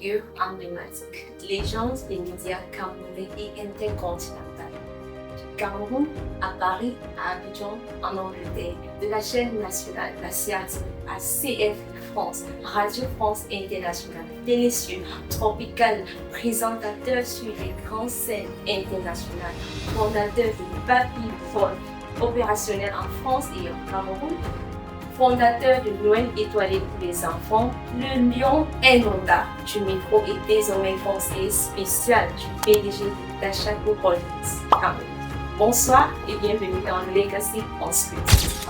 figure emblématique. Légende des médias camerounais et intercontinentaux. Du Cameroun à Paris, à Abidjan, en Angleterre, de la chaîne nationale, la CRTV, à CF France, Radio France Internationale, Télésur, Tropical, présentateur sur les grandes scènes internationales, fondateur de Baby Phone, opérationnel en France et au Cameroun, fondateur de Noël étoilé pour les enfants, le lion indondable du micro est désormais conseiller spécial du PDG d'Achako Holdings Cameroun. Bonsoir et bienvenue dans Legacy on Script.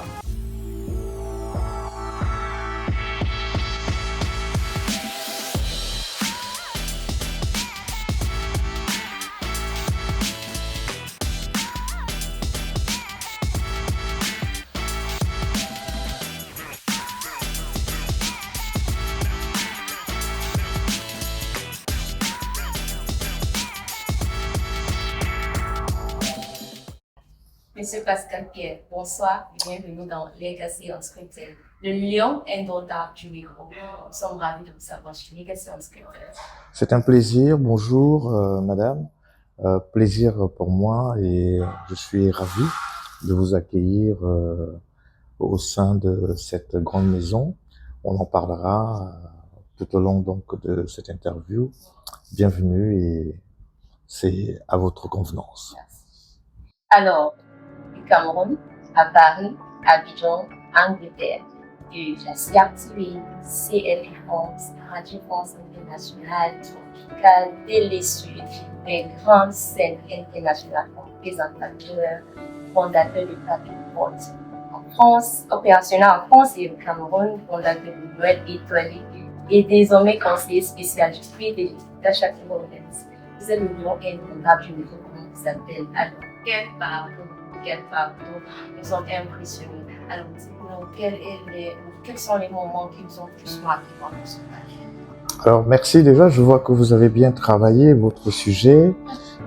Monsieur Pascal Pierre, bonsoir et bienvenue dans Legacy Unscripted, le lion indondable du micro. Nous sommes ravis de vous savoir chez Legacy Unscripted. C'est un plaisir, bonjour madame, plaisir pour moi et je suis ravi de vous accueillir au sein de cette grande maison. On en parlera tout au long donc de cette interview. Bienvenue et c'est à votre convenance. Merci. Alors, du Cameroun à Paris, Abidjan, Angleterre, de la CRTV, CF France, Radio France Internationale, Tropical, Télésur, des grandes scènes internationales comme présentateur, fondateur de Baby Phone en France, opérationnel en France et au Cameroun, fondateur de Noël étoilé et désormais conseiller spécial du PDG d'Achako Holdings. Vous êtes le lion indondable du micro, comment vous appelle. Alors, quel pardon, nous sommes impressionnés. Alors, dites-nous, quels sont les moments qui vous ont plus marqué dans votre carrière? Alors, merci déjà, je vois que vous avez bien travaillé votre sujet,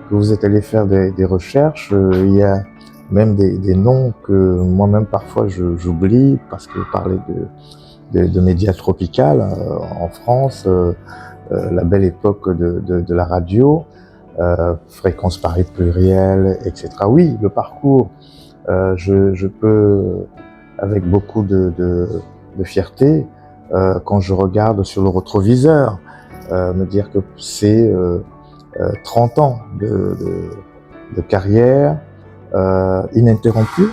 que vous êtes allé faire des recherches. Il y a même des noms que moi-même parfois j'oublie parce que vous parlez de médias tropicales en France, la belle époque de la radio. Fréquence Paris pluriel, etc. Oui, le parcours, je peux, avec beaucoup de fierté, quand je regarde sur le rétroviseur, me dire que c'est 30 ans de carrière ininterrompue,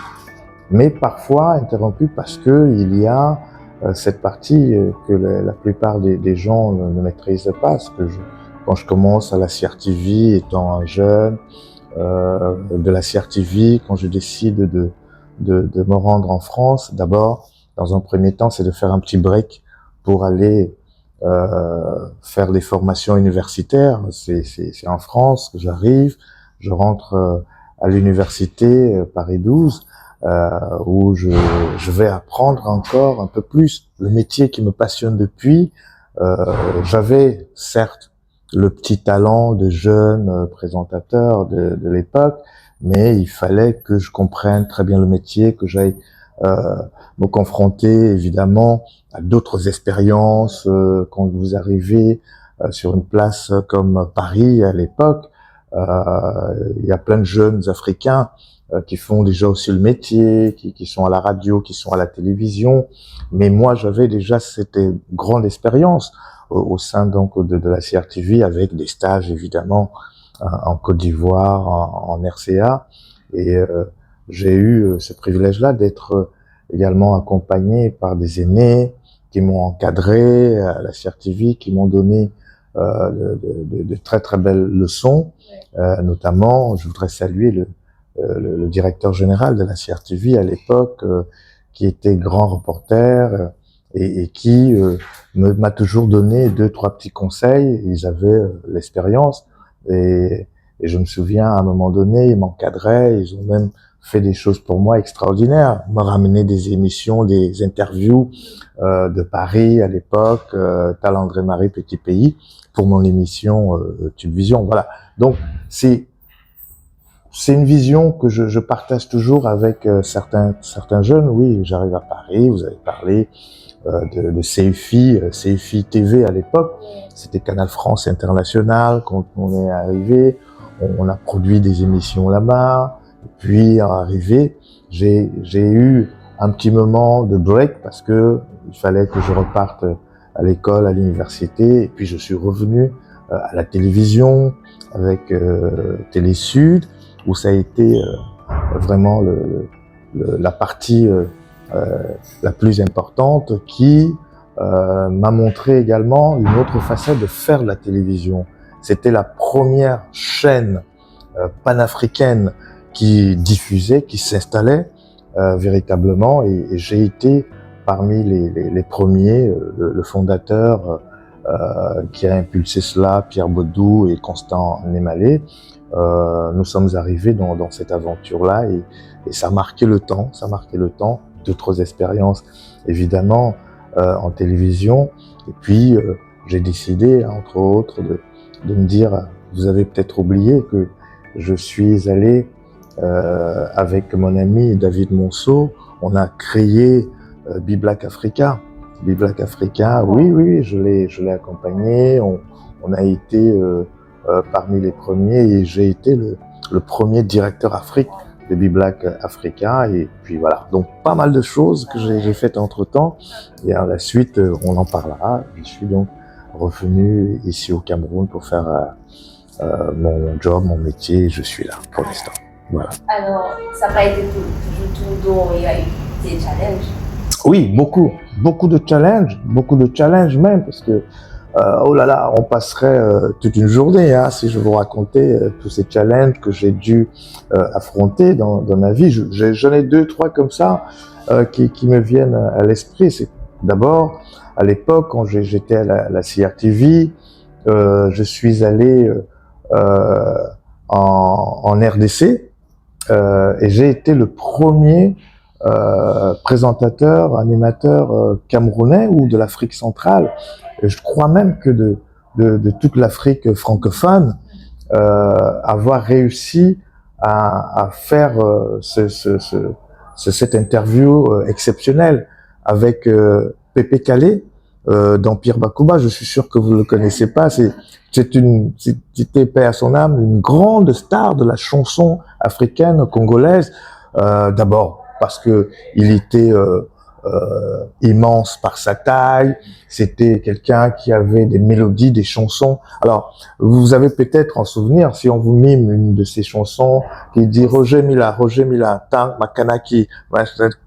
mais parfois interrompue parce que il y a cette partie que la plupart des gens ne maîtrisent pas, parce que quand je commence à la CRTV, étant un jeune, de la CRTV, quand je décide de me rendre en France, d'abord, dans un premier temps, c'est de faire un petit break pour aller faire des formations universitaires. C'est en France que j'arrive, je rentre à l'université Paris 12, où je vais apprendre encore un peu plus le métier qui me passionne depuis. J'avais certes le petit talent de jeune présentateur de l'époque, mais il fallait que je comprenne très bien le métier, que j'aille me confronter évidemment à d'autres expériences. Quand vous arrivez sur une place comme Paris à l'époque, il y a plein de jeunes Africains qui font déjà aussi le métier, qui sont à la radio, qui sont à la télévision, mais moi j'avais déjà cette grande expérience au sein donc de la CRTV, avec des stages évidemment en Côte d'Ivoire, en RCA, et j'ai eu ce privilège-là d'être également accompagné par des aînés qui m'ont encadré à la CRTV, qui m'ont donné de très très belles leçons, notamment je voudrais saluer le directeur général de la CRTV à l'époque, qui était grand reporter et qui m'a toujours donné 2-3 petits conseils. Ils avaient l'expérience et je me souviens à un moment donné, ils m'encadraient, ils ont même fait des choses pour moi extraordinaires, me ramener des émissions, des interviews de Paris à l'époque, Tal André Marie Petit Pays, pour mon émission Tube Vision. Voilà. Donc c'est une vision que je partage toujours avec certains jeunes. Oui, j'arrive à Paris, vous avez parlé de CFI, CFI TV à l'époque. C'était Canal France International quand on est arrivé. On a produit des émissions là-bas. Puis arrivé, j'ai eu un petit moment de break parce que il fallait que je reparte à l'école, à l'université. Et puis je suis revenu à la télévision avec Télé Sud, où ça a été vraiment la partie la plus importante qui m'a montré également une autre facette de faire de la télévision. C'était la première chaîne panafricaine qui diffusait, qui s'installait véritablement, et j'ai été parmi les premiers, le fondateur qui a impulsé cela, Pierre Baudou et Constant Némalé. Nous sommes arrivés dans cette aventure-là et ça a marqué le temps, d'autres expériences évidemment en télévision. Et puis j'ai décidé, entre autres, de me dire, vous avez peut-être oublié que je suis allé avec mon ami David Monceau, on a créé Biblac Africa. Biblac Africa, oui, je l'ai accompagné. On a été parmi les premiers et j'ai été le premier directeur Afrique de Biblac Africa. Et puis voilà, donc pas mal de choses que j'ai faites entre-temps. Et à la suite, on en parlera. Je suis donc revenu ici au Cameroun pour faire mon job, mon métier. Et je suis là pour l'instant. Voilà. Alors, ça n'a pas été toujours tout dont il y a eu des challenges? Oui, beaucoup de challenges même, parce que oh là là, on passerait toute une journée si je vous racontais tous ces challenges que j'ai dû affronter dans ma vie. J'en ai deux, trois comme ça qui me viennent à l'esprit. C'est d'abord à l'époque quand j'étais à la CRTV, je suis allé en RDC. Et j'ai été le premier présentateur, animateur camerounais ou de l'Afrique centrale. Et je crois même que de toute l'Afrique francophone, avoir réussi à faire cette interview exceptionnelle avec Pépé Calé d'Empire Bakuba. Je suis sûr que vous le connaissez pas. C'était, paix à son âme, une grande star de la chanson africaine congolaise. D'abord parce que il était immense par sa taille. C'était quelqu'un qui avait des mélodies, des chansons. Alors, vous avez peut-être en souvenir, si on vous mime une de ces chansons qui dit Roger Mila, Tang, Makanaki,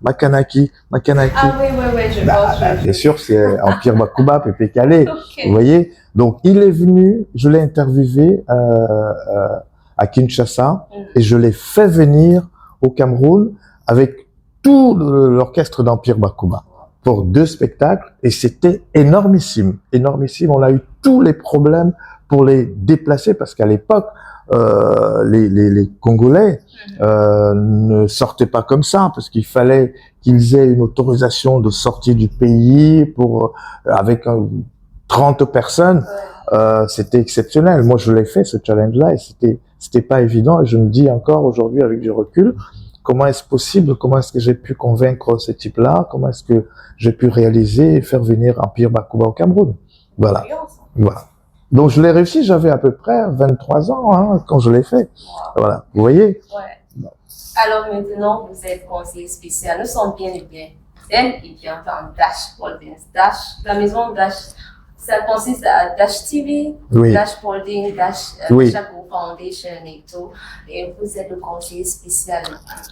Makanaki. Ah oui, je pense. Bien sûr, c'est Empire Bakuba, Pépé Calé. Okay. Vous voyez? Donc, il est venu, je l'ai interviewé à Kinshasa et je l'ai fait venir au Cameroun avec tout l'orchestre d'Empire Bakuba pour 2 spectacles et c'était énormissime. On a eu tous les problèmes pour les déplacer parce qu'à l'époque, les Congolais ne sortaient pas comme ça parce qu'il fallait qu'ils aient une autorisation de sortie du pays pour avec 30 personnes. C'était exceptionnel. Moi, je l'ai fait ce challenge-là et c'était pas évident. Et je me dis encore aujourd'hui avec du recul, comment est-ce possible? Comment est-ce que j'ai pu convaincre ce type-là? Comment est-ce que j'ai pu réaliser et faire venir Empire Bakuba au Cameroun? Voilà. Donc je l'ai réussi. J'avais à peu près 23 ans quand je l'ai fait. Voilà. Vous voyez? Ouais. Alors maintenant, vous êtes conseiller spécial. Nous sommes bien et bien. Il vient en Dash Holdings. La maison Dash. Ça consiste à Dash TV, oui. Dash Holding, Dash Dashako Foundation et tout. Et vous êtes le conseiller spécial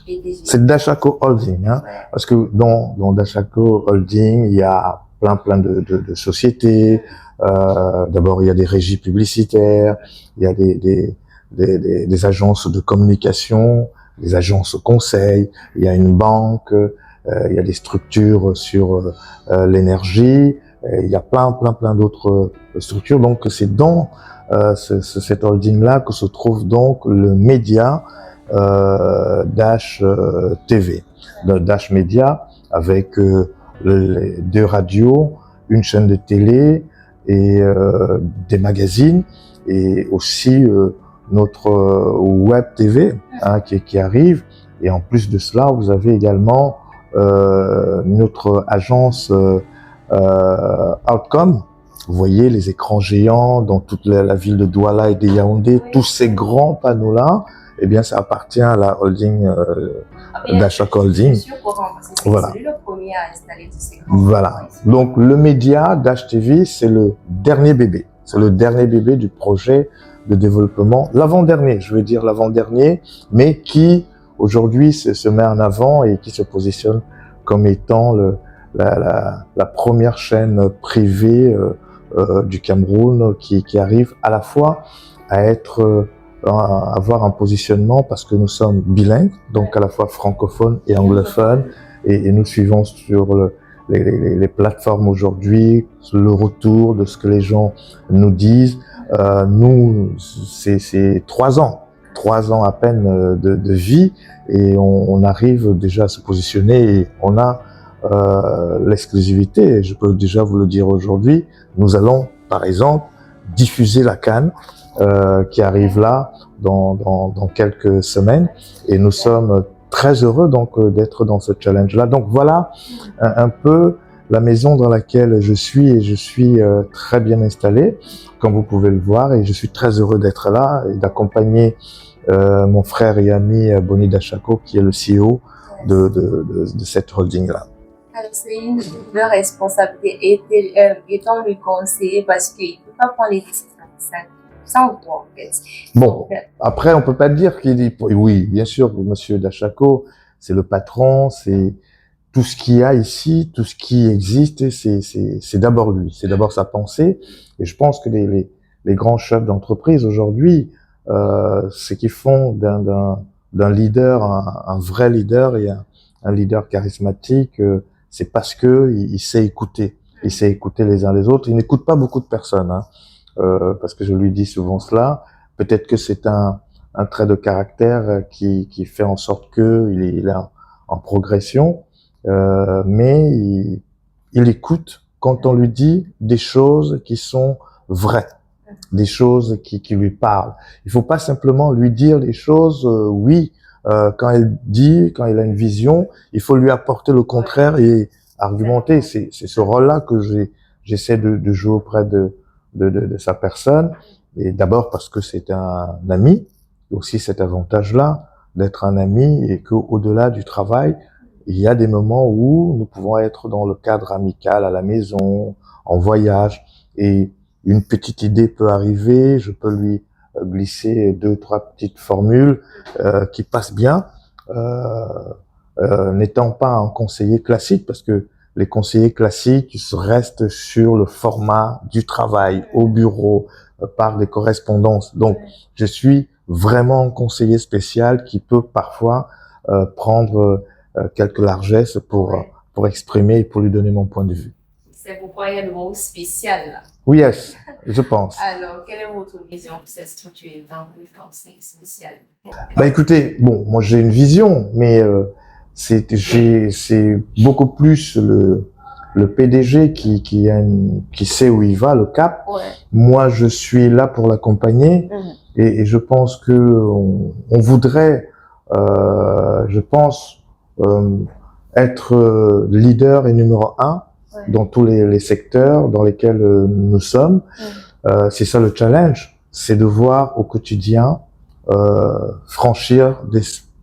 PDG. C'est Dashako Holding, parce que dans Dashako Holding, il y a plein de sociétés. D'abord, il y a des régies publicitaires, il y a des agences de communication, des agences conseil, il y a une banque, il y a des structures sur l'énergie. Il y a plein d'autres structures. Donc, c'est dans cette holding-là que se trouve donc le média Dash TV, Dash Media, avec les 2 radios, une chaîne de télé et des magazines, et aussi notre web TV qui arrive. Et en plus de cela, vous avez également notre agence outcome. Vous voyez les écrans géants dans toute la ville de Douala et de Yaoundé, tous ces grands panneaux-là, eh bien, ça appartient à la holding d'Ashako Holding. Je suis au courant parce que Voilà. c'est le premier à installer tous ces grands Voilà. panneaux ici. Donc, le média Dash TV, c'est le dernier bébé. C'est le dernier bébé du projet de développement, l'avant-dernier, je veux dire l'avant-dernier, mais qui aujourd'hui se met en avant et qui se positionne comme étant la première chaîne privée du Cameroun qui arrive à la fois à être à avoir un positionnement parce que nous sommes bilingues, donc à la fois francophones et anglophones, et nous suivons sur les plateformes aujourd'hui, le retour de ce que les gens nous disent. Nous, c'est 3 ans à peine de vie, et on arrive déjà à se positionner, et on a l'exclusivité. Je peux déjà vous le dire aujourd'hui. Nous allons, par exemple, diffuser la CAN qui arrive là dans quelques semaines, et nous sommes très heureux donc d'être dans ce challenge-là. Donc voilà un peu la maison dans laquelle je suis, et je suis très bien installé, comme vous pouvez le voir, et je suis très heureux d'être là et d'accompagner mon frère et ami Boni Dachako, qui est le CEO de cette holding-là. Alors, c'est une double responsabilité étant le conseiller parce qu'il ne peut pas prendre les décisions sans toi, en fait. Bon, après, on peut pas dire qu'il dit, oui, bien sûr, monsieur Dachako, c'est le patron, c'est tout ce qu'il y a ici, tout ce qui existe, c'est d'abord lui, c'est d'abord sa pensée. Et je pense que les grands chefs d'entreprise aujourd'hui, ce qu'ils font d'un leader, un vrai leader et un leader charismatique, c'est parce que il sait écouter. Il sait écouter les uns les autres. Il n'écoute pas beaucoup de personnes, hein, parce que je lui dis souvent cela. Peut-être que c'est un trait de caractère qui fait en sorte que il est en progression. Mais il écoute quand on lui dit des choses qui sont vraies, des choses qui lui parlent. Il faut pas simplement lui dire les choses, oui, quand il a une vision, il faut lui apporter le contraire et argumenter. C'est ce rôle-là que j'essaie de jouer auprès de sa personne. Et d'abord parce que c'est un ami, aussi cet avantage-là d'être un ami, et qu'au-delà du travail, il y a des moments où nous pouvons être dans le cadre amical, à la maison, en voyage, et une petite idée peut arriver, je peux lui glisser 2, 3 petites formules qui passent bien, n'étant pas un conseiller classique, parce que les conseillers classiques restent sur le format du travail, au bureau, par des correspondances. Donc, je suis vraiment un conseiller spécial qui peut parfois prendre quelques largesses pour exprimer et pour lui donner mon point de vue. C'est pourquoi il y a le mot spécial là. Oui, yes, je pense. Alors, quelle est votre vision pour cette structure dans le conseil spécial? Bah écoutez, bon, moi j'ai une vision, mais c'est beaucoup plus le PDG qui sait où il va, le cap. Ouais. Moi, je suis là pour l'accompagner, et je pense que on voudrait, je pense, être leader et numéro 1 dans tous les secteurs dans lesquels nous sommes. C'est ça le challenge, c'est de voir au quotidien franchir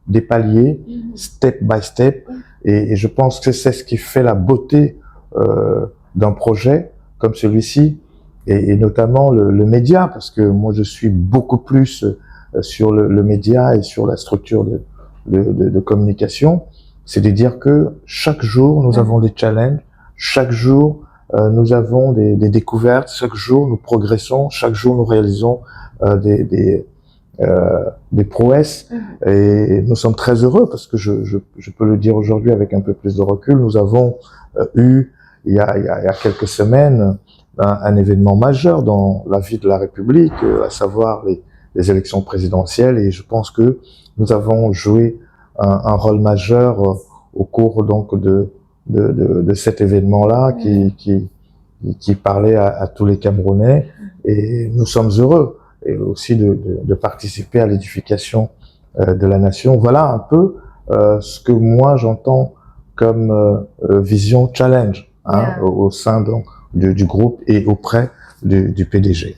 des paliers, step by step, et je pense que c'est ce qui fait la beauté d'un projet comme celui-ci, et notamment le média, parce que moi je suis beaucoup plus sur le média et sur la structure de communication. C'est de dire que chaque jour nous avons des challenges, chaque jour nous avons des découvertes, chaque jour nous progressons, chaque jour nous réalisons des prouesses, et nous sommes très heureux parce que je peux le dire aujourd'hui avec un peu plus de recul. Nous avons eu il y a quelques semaines un événement majeur dans la vie de la République, à savoir les élections présidentielles, et je pense que nous avons joué un rôle majeur au cours donc de cet événement-là qui parlait à tous les Camerounais, et nous sommes heureux et aussi de participer à l'édification de la nation. Voilà un peu ce que moi j'entends comme vision challenge. au sein donc, du groupe et auprès du PDG.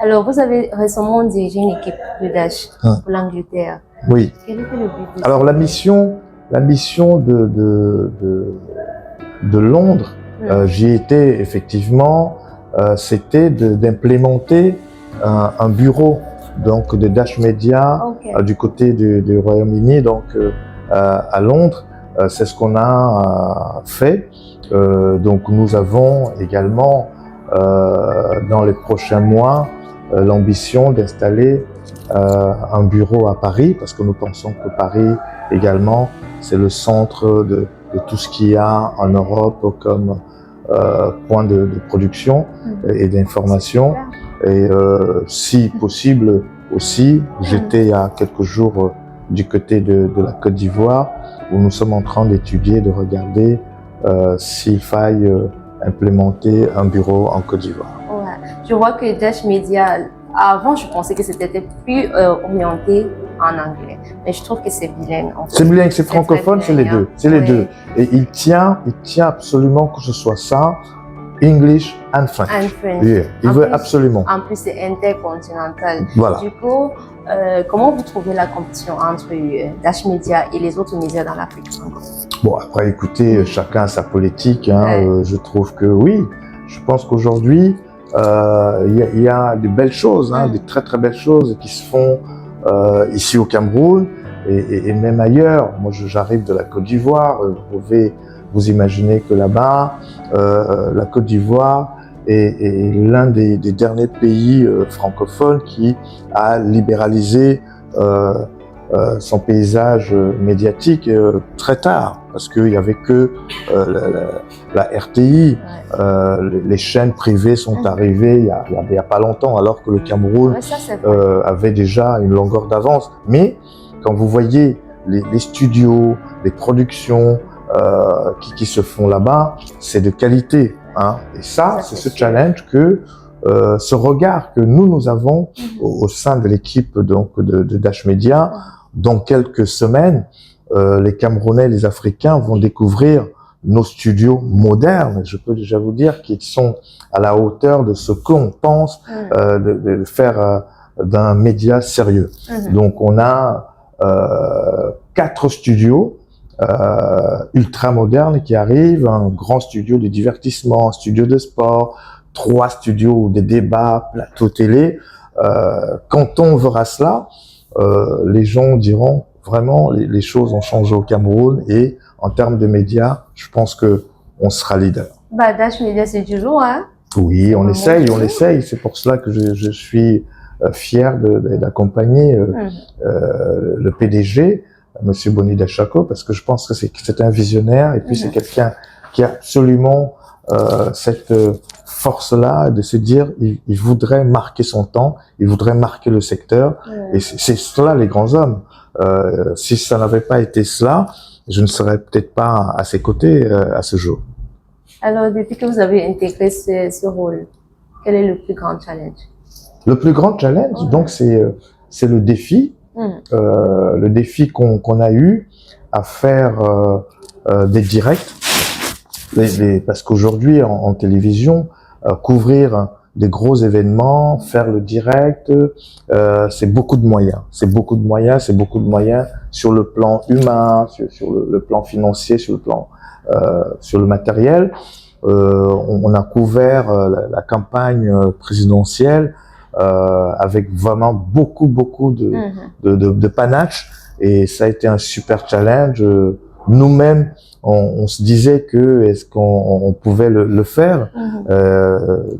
Alors, vous avez récemment dirigé une équipe de Dash pour l'Angleterre. Oui. Quel était le but de Alors, la mission de Londres, j'y étais effectivement, c'était d'implémenter un bureau donc de Dash Media du côté du Royaume-Uni, donc à Londres. C'est ce qu'on a fait. Donc nous avons également dans les prochains mois l'ambition d'installer un bureau à Paris, parce que nous pensons que Paris également c'est le centre de tout ce qu'il y a en Europe comme point de production et d'information. Et si possible aussi, j'étais à quelques jours du côté de la Côte d'Ivoire, où nous sommes en train d'étudier, de regarder s'il faille implémenter un bureau en Côte d'Ivoire. Ouais. Je vois que Dash Media, avant je pensais que c'était plus orienté en anglais, mais je trouve que c'est bilingue. En fait. C'est bilingue, c'est francophone, c'est les deux. C'est les deux. Et il tient absolument que ce soit ça, English and French. Yeah. Il veut absolument. En plus, c'est intercontinental. Voilà. Du coup, comment vous trouvez la compétition entre Dash Media et les autres médias dans l'Afrique francophone? Bon, après, écoutez, chacun a sa politique. Je trouve que oui. Je pense qu'aujourd'hui, il y a de belles choses, des très très belles choses qui se font ici au Cameroun et même ailleurs. Moi, j'arrive de la Côte d'Ivoire. Vous pouvez vous imaginer que là-bas, la Côte d'Ivoire est l'un des derniers pays francophones qui a libéralisé son paysage médiatique très tard, parce qu'il n'y avait que la RTI, les chaînes privées sont arrivées il y a pas longtemps, alors que le Cameroun avait déjà une longueur d'avance. Mais quand vous voyez les studios, les productions qui se font là-bas, c'est de qualité. Et ça c'est ce challenge ce regard que nous avons au sein de l'équipe donc de Dash Media. Dans quelques semaines, les Camerounais, les Africains vont découvrir nos studios modernes. Je peux déjà vous dire qu'ils sont à la hauteur de ce qu'on pense de faire d'un média sérieux. Donc on a 4 studios ultra modernes qui arrivent, un grand studio de divertissement, un studio de sport, 3 studios de débat, plateau télé. Quand on verra cela, les gens diront vraiment les choses ont changé au Cameroun, et en termes de médias, je pense que on sera leader. Dash Media, c'est toujours, Oui, on essaye. C'est pour cela que je suis fier d'accompagner le PDG, Monsieur Boni Dachako, parce que je pense que c'est un visionnaire, et puis c'est quelqu'un qui a absolument cette force-là de se dire il voudrait marquer son temps, il voudrait marquer le secteur, et c'est cela les grands hommes. Si ça n'avait pas été cela, je ne serais peut-être pas à ses côtés à ce jour. Alors, depuis que vous avez intégré ce rôle, quel est le plus grand challenge? Le plus grand challenge, donc, c'est le défi. Le défi qu'on a eu à faire des directs, parce qu'aujourd'hui en télévision, couvrir des gros événements, faire le direct, c'est beaucoup de moyens. C'est beaucoup de moyens sur le plan humain, sur le plan financier, sur le matériel. On a couvert la campagne présidentielle avec vraiment beaucoup de panache, et ça a été un super challenge. Nous-mêmes, on se disait que est-ce qu'on pouvait le faire.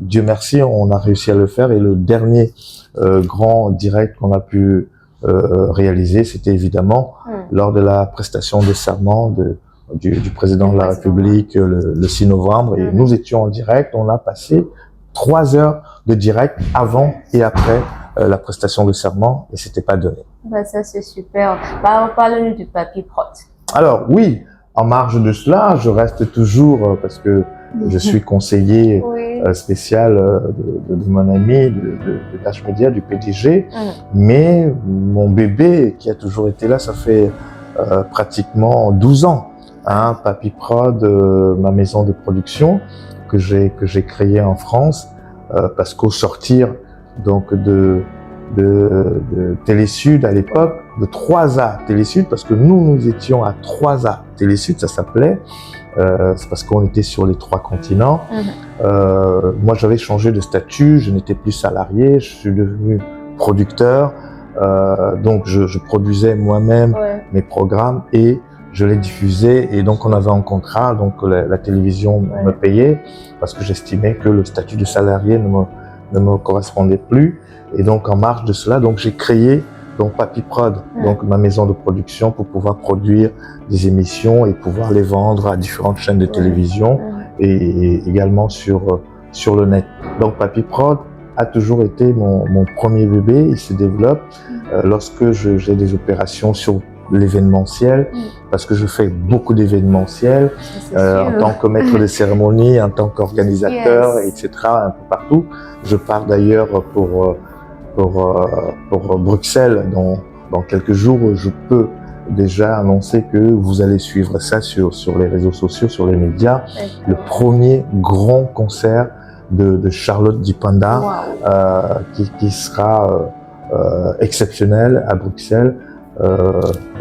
Dieu merci, on a réussi à le faire, et le dernier grand direct qu'on a pu réaliser, c'était évidemment lors de la prestation de serment du président de la République le 6 novembre, et nous étions en direct. On a passé 3 heures de direct avant et après la prestation de serment, et c'était pas donné. Ça c'est super. Parle-nous du papier prot. Alors oui, en marge de cela, je reste toujours, parce que je suis conseiller spécial de mon ami de Dash Media, du PDG, mais mon bébé qui a toujours été là, ça fait pratiquement 12 ans. hein, Papy Prod, ma maison de production que j'ai créée en France, parce qu'au sortir donc de Télésud à l'époque, de 3A Télésud, parce que nous étions à 3A Télésud, ça s'appelait, c'est parce qu'on était sur les 3 continents. Moi, j'avais changé de statut, je n'étais plus salarié, je suis devenu producteur, donc je produisais moi-même mes programmes et je les diffusais, et donc on avait un contrat, donc la télévision me payait parce que j'estimais que le statut de salarié ne me correspondait plus. Et donc en marge de cela, donc j'ai créé donc Papy Prod, donc ma maison de production, pour pouvoir produire des émissions et pouvoir les vendre à différentes chaînes de télévision et également sur le net. Donc Papy Prod a toujours été mon premier bébé. Il se développe lorsque j'ai des opérations sur l'événementiel, parce que je fais beaucoup d'événementiels en tant que maître de cérémonie, en tant qu'organisateur, etc., un peu partout. Je pars d'ailleurs pour Bruxelles dans quelques jours. Je peux déjà annoncer que vous allez suivre ça sur les réseaux sociaux, sur les médias. Le premier grand concert de Charlotte Dipanda, qui sera exceptionnel à Bruxelles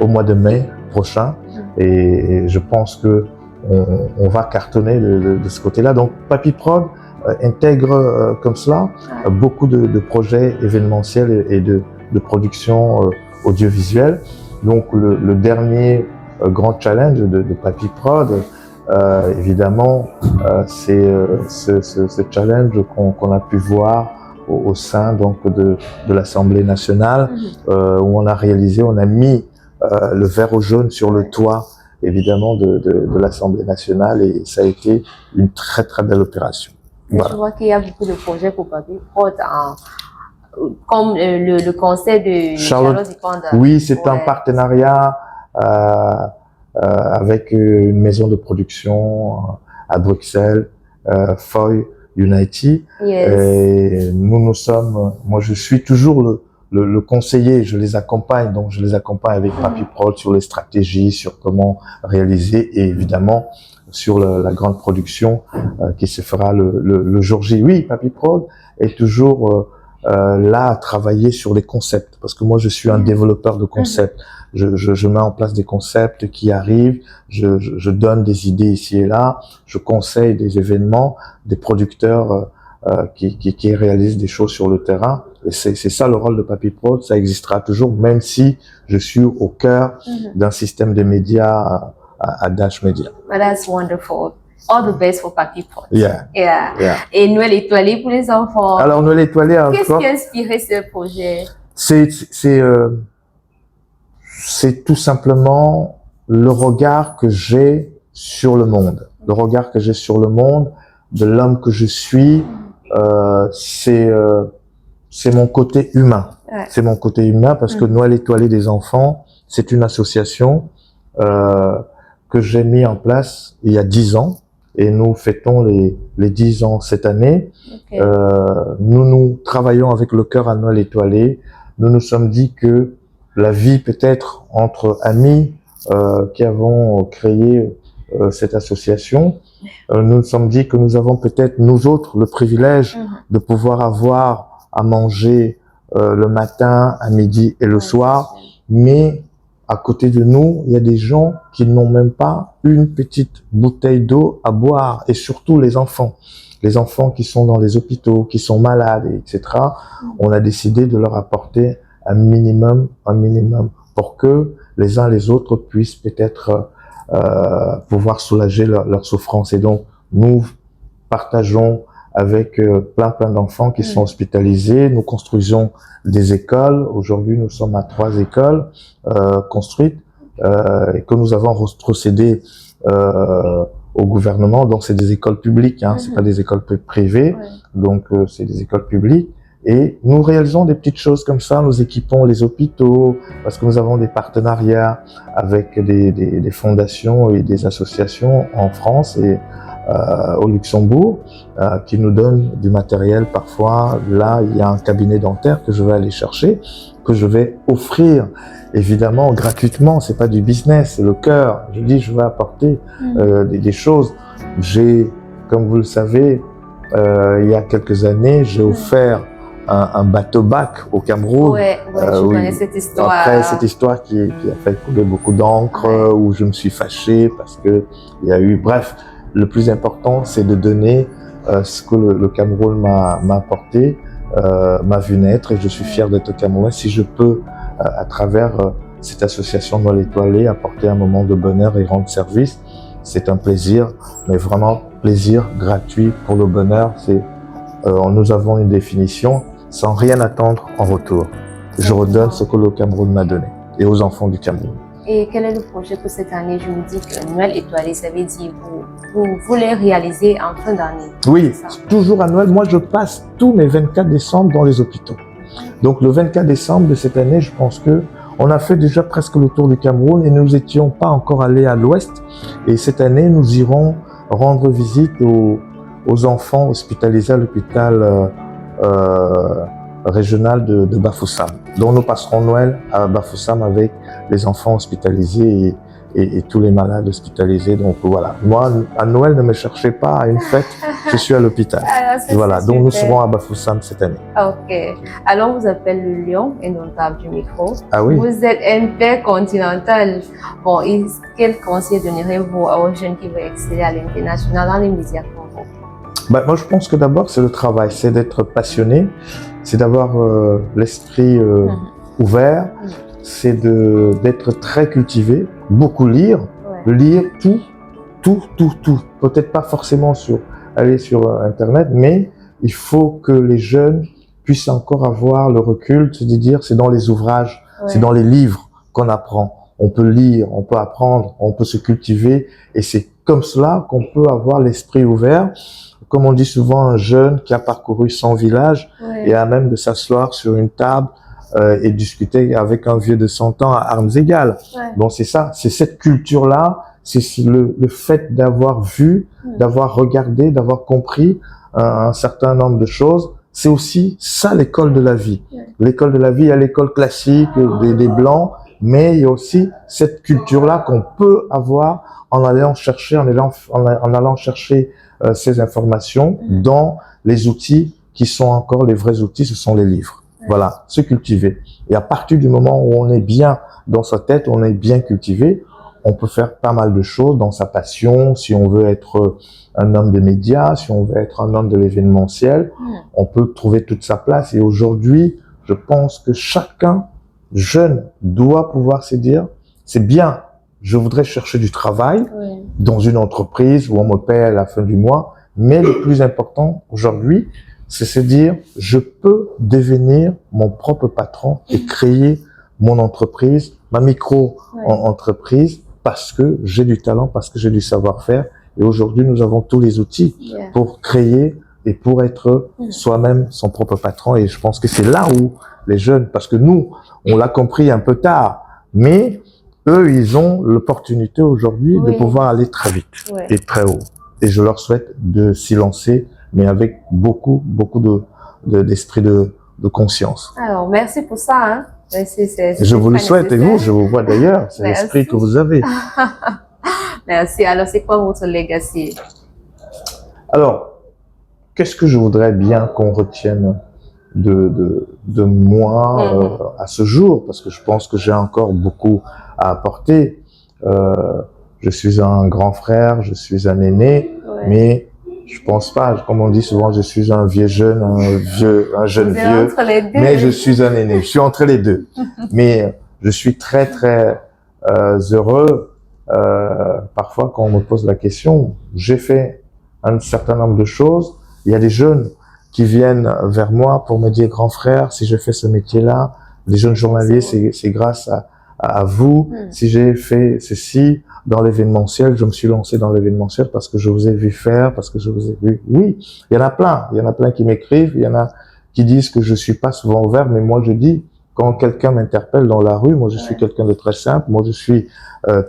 au mois de mai prochain. Et je pense que on va cartonner de ce côté-là. Donc Papy Prod intègre comme cela beaucoup de projets événementiels et de production audiovisuelle. Donc le dernier grand challenge de Papy Prod, évidemment, c'est ce challenge qu'on a pu voir au sein donc de l'Assemblée nationale, où on a mis le vert jaune sur le toit, évidemment, de l'Assemblée nationale, et ça a été une très très belle opération. Voilà. Je vois qu'il y a beaucoup de projets pour Papy Prod, comme le concert de Charlotte Dipanda. Oui, c'est un partenariat avec une maison de production à Bruxelles, Foy United. Et moi je suis toujours le conseiller, je les accompagne, donc je les accompagne avec Papy Prod sur les stratégies, sur comment réaliser, et évidemment sur la grande production qui se fera le jour J. Oui, Papy Prod est toujours là à travailler sur les concepts, parce que moi je suis un développeur de concepts. Je mets en place des concepts qui arrivent, je donne des idées ici et là, je conseille des événements, des producteurs qui réalisent des choses sur le terrain. Et c'est ça le rôle de Papy Prod, ça existera toujours, même si je suis au cœur d'un système de médias à Dash Media. Well, that's wonderful. All the best for Papy Prod. Yeah. Et Noël étoilé pour les enfants. Alors Noël étoilé encore. Qu'est-ce qui a inspiré ce projet? C'est tout simplement le regard que j'ai sur le monde. Le regard que j'ai sur le monde, de l'homme que je suis, c'est mon côté humain. C'est mon côté humain, parce que Noël étoilé des enfants, c'est une association que j'ai mis en place il y a 10 ans. Et nous fêtons les 10 ans cette année. Nous travaillons avec le cœur à Noël étoilé. Nous nous sommes dit que la vie peut être entre amis qui avons créé cette association. Nous nous sommes dit que nous avons peut-être, nous autres, le privilège de pouvoir avoir à manger le matin, à midi et le soir, mais à côté de nous, il y a des gens qui n'ont même pas une petite bouteille d'eau à boire, et surtout les enfants qui sont dans les hôpitaux, qui sont malades, etc. On a décidé de leur apporter un minimum, pour que les uns les autres puissent peut-être pouvoir soulager leur souffrance. Et donc, nous partageons avec plein d'enfants qui sont hospitalisés. Nous construisons des écoles. Aujourd'hui, nous sommes à 3 écoles construites et que nous avons retrocédées au gouvernement. Donc, c'est des écoles publiques, hein, c'est pas des écoles privées. Donc, c'est des écoles publiques. Et nous réalisons des petites choses comme ça. Nous équipons les hôpitaux parce que nous avons des partenariats avec des fondations et des associations en France et au Luxembourg, qui nous donne du matériel parfois. Là, il y a un cabinet dentaire que je vais aller chercher, que je vais offrir évidemment gratuitement. C'est pas du business, c'est le cœur. Je dis, je vais apporter des choses. J'ai, comme vous le savez, il y a quelques années, j'ai offert un bateau-bac au Cameroun. Ouais, je connais cette histoire. Après, cette histoire qui a fait couler beaucoup d'encre, où je me suis fâché parce que il y a eu, bref, le plus important, c'est de donner ce que le Cameroun m'a apporté, m'a vu naître, et je suis fier d'être Camerounais. Si je peux, à travers cette association Noël Étoilé, apporter un moment de bonheur et rendre service, c'est un plaisir, mais vraiment plaisir gratuit pour le bonheur. Nous avons une définition, sans rien attendre en retour. Je redonne ce que le Cameroun m'a donné, et aux enfants du Cameroun. Et quel est le projet pour cette année? Je me dis que Noël Étoilé, ça veut dire vous voulez réaliser en fin d'année. Oui, toujours à Noël. Moi, je passe tous mes 24 décembre dans les hôpitaux. Donc, le 24 décembre de cette année, je pense que on a fait déjà presque le tour du Cameroun et nous n'étions pas encore allés à l'ouest. Et cette année, nous irons rendre visite aux enfants hospitalisés à l'hôpital régional de Bafoussam. Donc nous passerons Noël à Bafoussam avec les enfants hospitalisés et tous les malades hospitalisés. Donc voilà, moi à Noël, ne me cherchez pas à une fête, je suis à l'hôpital. Voilà, donc nous serons à Bafoussam cette année. Ok, alors on vous appelle le lion indomptable du micro. Ah oui. Vous êtes intercontinental. Bon, quel conseil donnerez-vous aux jeunes qui veulent exceller à l'international dans les médias comme vous? Moi, je pense que d'abord, c'est le travail, c'est d'être passionné, c'est d'avoir l'esprit ouvert, c'est d'être très cultivé, beaucoup lire, lire tout. Peut-être pas forcément aller sur Internet, mais il faut que les jeunes puissent encore avoir le recul, c'est de dire, c'est dans les ouvrages, c'est dans les livres qu'on apprend. On peut lire, on peut apprendre, on peut se cultiver, et c'est comme cela qu'on peut avoir l'esprit ouvert. Comme on dit souvent, un jeune qui a parcouru 100 villages et a même de s'asseoir sur une table et discuter avec un vieux de 100 ans à armes égales. Donc c'est ça, c'est cette culture-là, c'est le fait d'avoir vu, d'avoir regardé, d'avoir compris un certain nombre de choses. C'est aussi ça l'école de la vie. L'école de la vie, il y a l'école classique des Blancs, mais il y a aussi cette culture-là qu'on peut avoir en allant chercher, en allant chercher ces informations dans les outils qui sont encore les vrais outils, ce sont les livres. Voilà, se cultiver. Et à partir du moment où on est bien dans sa tête, on est bien cultivé, on peut faire pas mal de choses dans sa passion. Si on veut être un homme des médias, si on veut être un homme de l'événementiel, on peut trouver toute sa place. Et aujourd'hui, je pense que chacun jeune doit pouvoir se dire, c'est bien, je voudrais chercher du travail dans une entreprise où on me paie à la fin du mois, mais le plus important aujourd'hui, c'est se dire, je peux devenir mon propre patron et créer mon entreprise, ma micro-entreprise, parce que j'ai du talent, parce que j'ai du savoir-faire. Et aujourd'hui, nous avons tous les outils pour créer et pour être soi-même son propre patron. Et je pense que c'est là où les jeunes, parce que nous, on l'a compris un peu tard, mais eux, ils ont l'opportunité aujourd'hui de pouvoir aller très vite et très haut. Et je leur souhaite de s'y lancer, mais avec beaucoup d'esprit de conscience. Alors, merci pour ça. Hein. Je vous le souhaite, et vous, je vous vois d'ailleurs, c'est l'esprit que vous avez. Merci. Alors, c'est quoi votre legacy? Alors, qu'est-ce que je voudrais bien qu'on retienne de moi à ce jour, parce que je pense que j'ai encore beaucoup à apporter. Je suis un grand frère, je suis un aîné, mais je pense pas, comme on dit souvent, je suis un vieux jeune, un jeune vieux, mais je suis un aîné. Je suis entre les deux. Mais je suis très heureux. Parfois, quand on me pose la question, j'ai fait un certain nombre de choses. Il y a des jeunes qui viennent vers moi pour me dire, grand frère, si je fais ce métier-là, les jeunes journalistes, c'est grâce à vous. Si j'ai fait ceci dans l'événementiel, je me suis lancé dans l'événementiel parce que je vous ai vu faire, parce que je vous ai vu. Oui, il y en a plein. Il y en a plein qui m'écrivent. Il y en a qui disent que je suis pas souvent ouvert, mais moi je dis, quand quelqu'un m'interpelle dans la rue, moi je suis quelqu'un de très simple. Moi je suis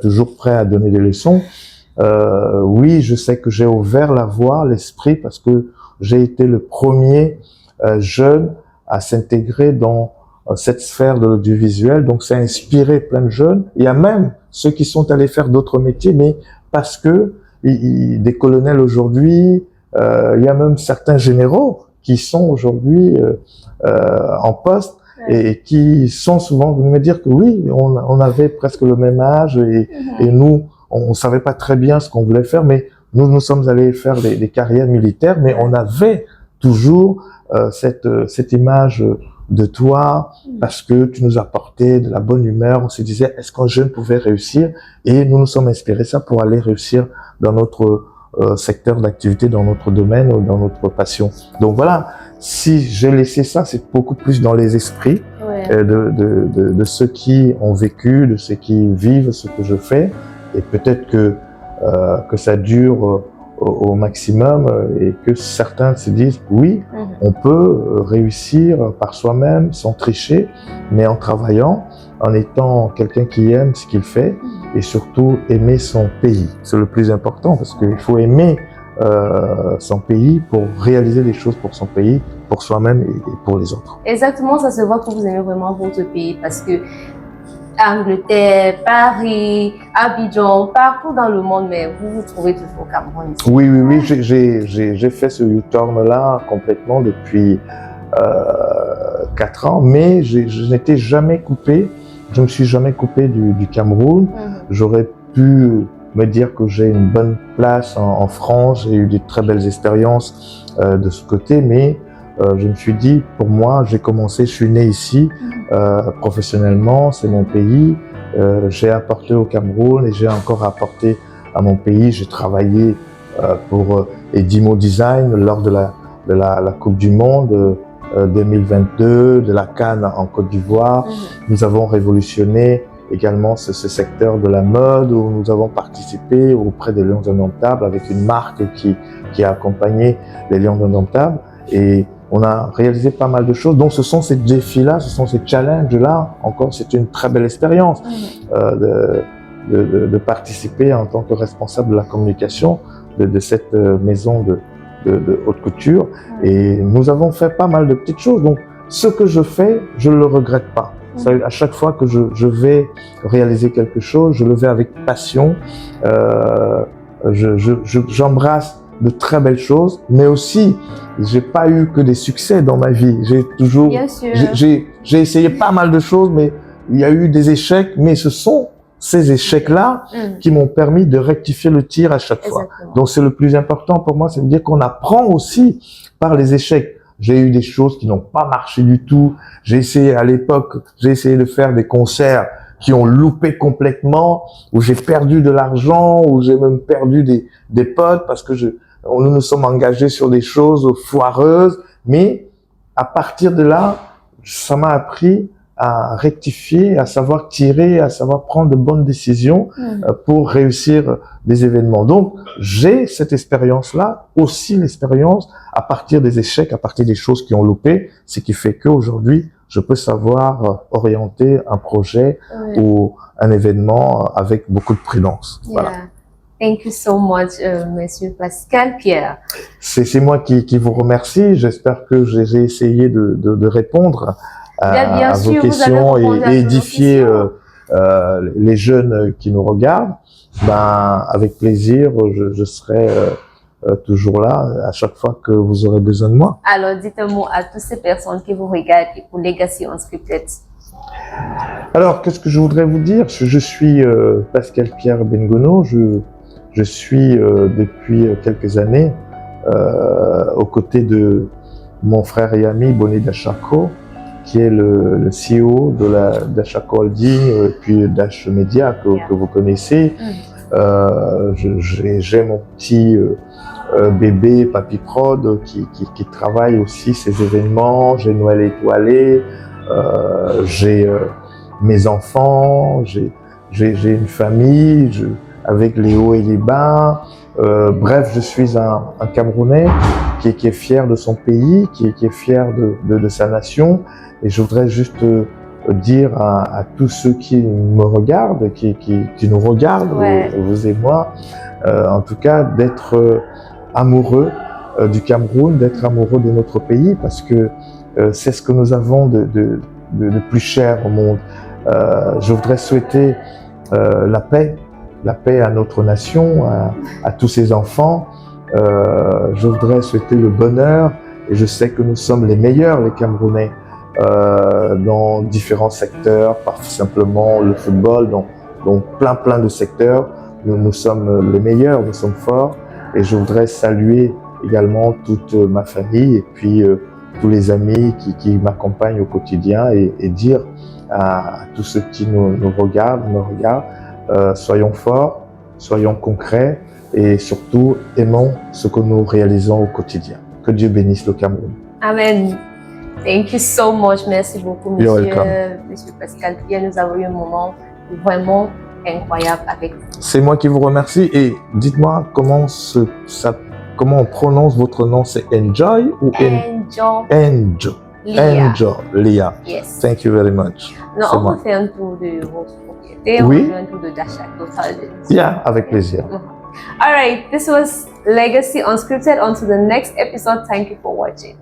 toujours prêt à donner des leçons. Oui, je sais que j'ai ouvert la voie, l'esprit, parce que j'ai été le premier jeune à s'intégrer dans cette sphère de l'audiovisuel. Donc, ça a inspiré plein de jeunes. Il y a même ceux qui sont allés faire d'autres métiers, mais parce que des colonels aujourd'hui, il y a même certains généraux qui sont aujourd'hui en poste et qui sont souvent venus me dire que oui, on avait presque le même âge et nous, on savait pas très bien ce qu'on voulait faire, mais nous sommes allés faire des carrières militaires, mais on avait toujours cette image de toi parce que tu nous apportais de la bonne humeur. On se disait, est-ce qu'un jeune pouvait réussir? Et nous nous sommes inspirés ça pour aller réussir dans notre secteur d'activité, dans notre domaine ou dans notre passion. Donc voilà, si j'ai laissé ça, c'est beaucoup plus dans les esprits de ceux qui ont vécu, de ceux qui vivent ce que je fais. Et peut-être que ça dure au maximum et que certains se disent oui, on peut réussir par soi-même sans tricher, mais en travaillant, en étant quelqu'un qui aime ce qu'il fait et surtout aimer son pays. C'est le plus important parce qu'il faut aimer son pays pour réaliser les choses pour son pays, pour soi-même et pour les autres. Exactement, ça se voit que vous aimez vraiment votre pays parce que Angleterre, Paris, Abidjan, partout dans le monde, mais vous vous trouvez toujours au Cameroun ici. Oui, j'ai fait ce U-turn-là complètement depuis 4 ans, mais je n'étais jamais coupé, je ne me suis jamais coupé du Cameroun. J'aurais pu me dire que j'ai une bonne place en France, j'ai eu de très belles expériences de ce côté, mais je me suis dit, pour moi, j'ai commencé, je suis né ici, professionnellement, c'est mon pays, j'ai apporté au Cameroun et j'ai encore apporté à mon pays. J'ai travaillé pour Edimo Design lors de la Coupe du Monde 2022, de la CAN en Côte d'Ivoire. Nous avons révolutionné également ce secteur de la mode où nous avons participé auprès des Lions Indomptables avec une marque qui a accompagné les Lions Indomptables. Et on a réalisé pas mal de choses. Donc, ce sont ces défis-là, ce sont ces challenges-là. Encore, c'est une très belle expérience de participer en tant que responsable de la communication de cette maison de haute couture. Et nous avons fait pas mal de petites choses. Donc, ce que je fais, je ne le regrette pas. À chaque fois que je vais réaliser quelque chose, je le fais avec passion. J'embrasse de très belles choses, mais aussi, j'ai pas eu que des succès dans ma vie. J'ai toujours, j'ai essayé pas mal de choses, mais il y a eu des échecs, mais ce sont ces échecs-là qui m'ont permis de rectifier le tir à chaque fois. Donc, c'est le plus important pour moi, c'est de dire qu'on apprend aussi par les échecs. J'ai eu des choses qui n'ont pas marché du tout. J'ai essayé à l'époque, j'ai essayé de faire des concerts qui ont loupé complètement, où j'ai perdu de l'argent, où j'ai même perdu des potes parce que nous nous sommes engagés sur des choses foireuses. Mais à partir de là, ça m'a appris à rectifier, à savoir tirer, à savoir prendre de bonnes décisions pour réussir des événements. Donc, j'ai cette expérience-là, aussi l'expérience à partir des échecs, à partir des choses qui ont loupé, ce qui fait qu'aujourd'hui, je peux savoir orienter un projet ou un événement avec beaucoup de prudence. Voilà. Thank you so much, Monsieur Pascal Pierre. C'est moi qui vous remercie. J'espère que j'ai essayé de répondre à vos questions et édifier les jeunes qui nous regardent. Ben, avec plaisir, je serai toujours là à chaque fois que vous aurez besoin de moi. Alors, dites un mot à toutes ces personnes qui vous regardent et pour Legacy Unscripted. Alors, qu'est-ce que je voudrais vous dire? Je suis Pascal Pierre Bengono. Je suis depuis quelques années aux côtés de mon frère et ami Bonnet Dachako, qui est le CEO de la Dachako Holding, puis Dash Media que vous connaissez. J'ai mon petit bébé Papy Prod qui travaille aussi ces événements. J'ai Noël étoilé, j'ai mes enfants, j'ai une famille avec les hauts et les bas. Bref, je suis un Camerounais qui est fier de son pays, qui est fier de sa nation. Et je voudrais juste dire à tous ceux qui me regardent, qui nous regardent, vous et moi, en tout cas d'être amoureux du Cameroun, d'être amoureux de notre pays, parce que c'est ce que nous avons de plus cher au monde. Je voudrais souhaiter la paix à notre nation, à tous ses enfants. Je voudrais souhaiter le bonheur, et je sais que nous sommes les meilleurs, les Camerounais, dans différents secteurs, pas simplement le football, dans plein de secteurs. Nous sommes les meilleurs, nous sommes forts, et je voudrais saluer également toute ma famille et puis tous les amis qui m'accompagnent au quotidien et dire à tous ceux qui nous regardent, soyons forts, soyons concrets et surtout aimons ce que nous réalisons au quotidien. Que Dieu bénisse le Cameroun. Amen. Thank you so much. Merci beaucoup, You're welcome. Monsieur Pascal Pierre. Nous avons eu un moment vraiment incroyable avec vous. C'est moi qui vous remercie et dites-moi comment on prononce votre nom, c'est Enjoy ou Enjoy? Enjoy, Leah. Yes. Thank you very much. Non, on va faire un tour de votre propriété, oui. On va faire un tour de d'achat total. Yeah, avec plaisir. All right, this was Legacy Unscripted. On to the next episode. Thank you for watching.